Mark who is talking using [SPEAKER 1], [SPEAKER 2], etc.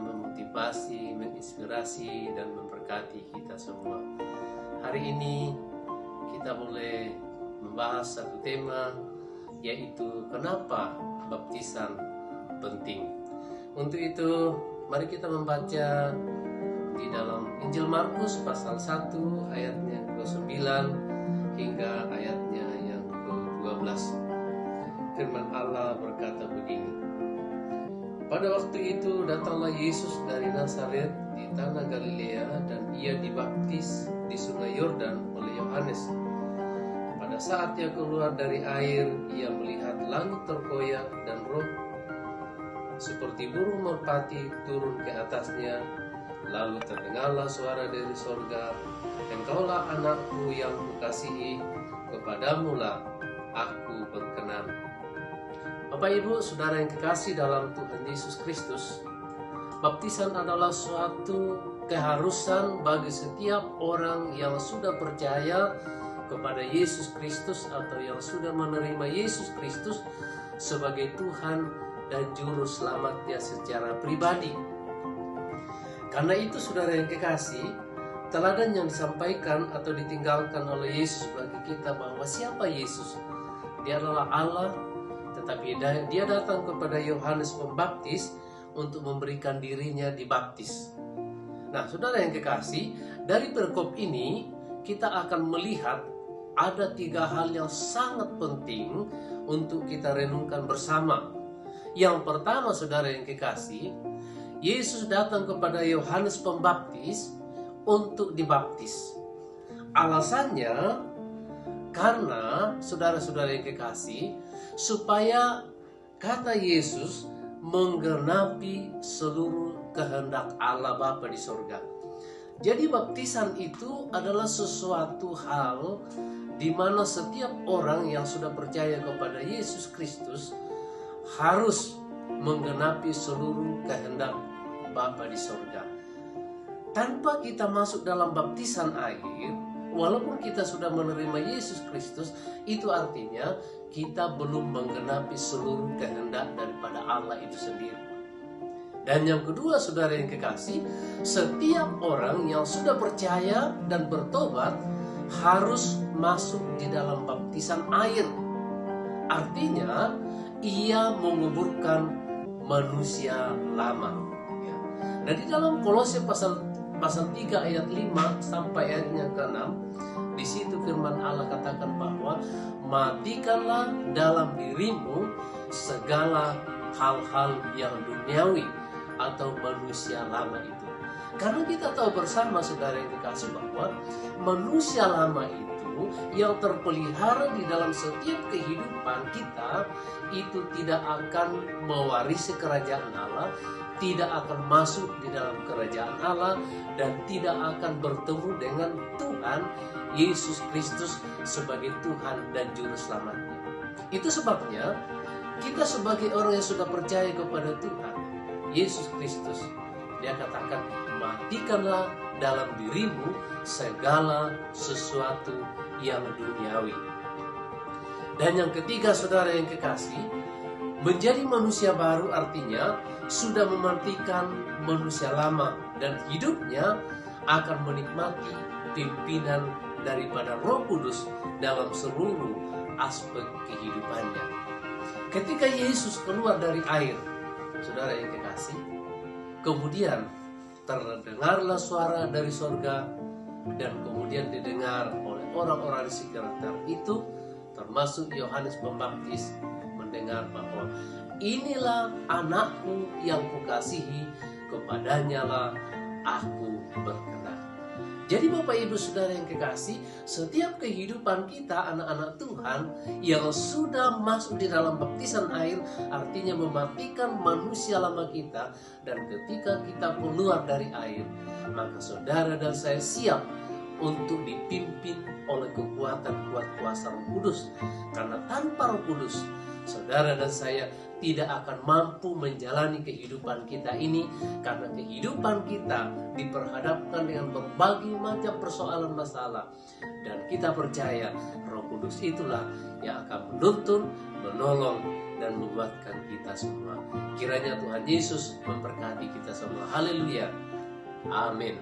[SPEAKER 1] memotivasi, menginspirasi, dan memberkati kita semua. Hari ini kita boleh membahas satu tema, yaitu kenapa baptisan penting. Untuk itu, mari kita membaca di dalam Injil Markus pasal 1 ayatnya ke-9 hingga ayatnya yang ke-12. Firman Allah berkata begini: Pada waktu itu datanglah Yesus dari Nazaret di tanah Galilea, dan ia dibaptis di sungai Yordan oleh Yohanes. Pada saat ia keluar dari air, ia melihat langit terkoyak dan roh seperti burung merpati turun ke atasnya. Lalu terdengarlah suara dari sorga, Engkaulah anakku yang kukasihi, kepadamulah aku berkenan. Bapak Ibu Saudara yang kekasih dalam Tuhan Yesus Kristus, baptisan adalah suatu keharusan bagi setiap orang yang sudah percaya kepada Yesus Kristus atau yang sudah menerima Yesus Kristus sebagai Tuhan dan Juru Selamatnya secara pribadi. Karena itu saudara yang kekasih, teladan yang disampaikan atau ditinggalkan oleh Yesus bagi kita bahwa siapa Yesus? Dia adalah Allah, tetapi dia datang kepada Yohanes Pembaptis untuk memberikan dirinya dibaptis. Nah, saudara yang kekasih, dari perikop ini kita akan melihat ada 3 hal yang sangat penting untuk kita renungkan bersama. Yang pertama, saudara yang kekasih, Yesus datang kepada Yohanes Pembaptis untuk dibaptis. Alasannya karena saudara-saudara yang kekasih, supaya kata Yesus menggenapi seluruh kehendak Allah Bapa di surga. Jadi baptisan itu adalah sesuatu hal di mana setiap orang yang sudah percaya kepada Yesus Kristus harus menggenapi seluruh kehendak Bapa di surga. Tanpa kita masuk dalam baptisan air, walaupun kita sudah menerima Yesus Kristus, itu artinya kita belum menggenapi seluruh kehendak daripada Allah itu sendiri. Dan yang kedua, saudara yang kekasih, setiap orang yang sudah percaya dan bertobat harus masuk di dalam baptisan air. Artinya, ia menguburkan manusia lama. Dan di dalam Kolose pasal 3 ayat 5 sampai ayatnya ke-6, di situ firman Allah katakan bahwa matikanlah dalam dirimu segala hal-hal yang duniawi atau manusia lama itu. Karena kita tahu bersama saudara yang dikasih bahwa manusia lama itu yang terpelihara di dalam setiap kehidupan kita itu tidak akan mewarisi kerajaan Allah, tidak akan masuk di dalam kerajaan Allah, dan tidak akan bertemu dengan Tuhan Yesus Kristus sebagai Tuhan dan Juru Selamatnya. Itu sebabnya kita sebagai orang yang sudah percaya kepada Tuhan Yesus Kristus, dia katakan matikanlah dalam dirimu segala sesuatu yang duniawi. Dan yang ketiga, saudara yang kekasih, menjadi manusia baru artinya sudah mematikan manusia lama dan hidupnya akan menikmati pimpinan daripada Roh Kudus dalam seluruh aspek kehidupannya. Ketika Yesus keluar dari air, saudara yang kekasih, kemudian terdengarlah suara dari sorga, dan kemudian didengar oleh orang-orang di sekitar itu, termasuk Yohanes Pembaptis, mendengar bahwa inilah anakku yang kukasihi, kepadanya lah aku berkenan. Jadi Bapak Ibu Saudara yang kekasih, setiap kehidupan kita anak-anak Tuhan yang sudah masuk di dalam baptisan air artinya mematikan manusia lama kita, dan ketika kita keluar dari air, maka saudara dan saya siap untuk dipimpin oleh kekuatan kuat kuasa Roh Kudus. Karena tanpa Roh Kudus, saudara dan saya tidak akan mampu menjalani kehidupan kita ini, karena kehidupan kita diperhadapkan dengan berbagai macam persoalan masalah. Dan kita percaya Roh Kudus itulah yang akan menuntun, menolong, dan menguatkan kita semua. Kiranya Tuhan Yesus memberkati kita semua. Haleluya. Amin.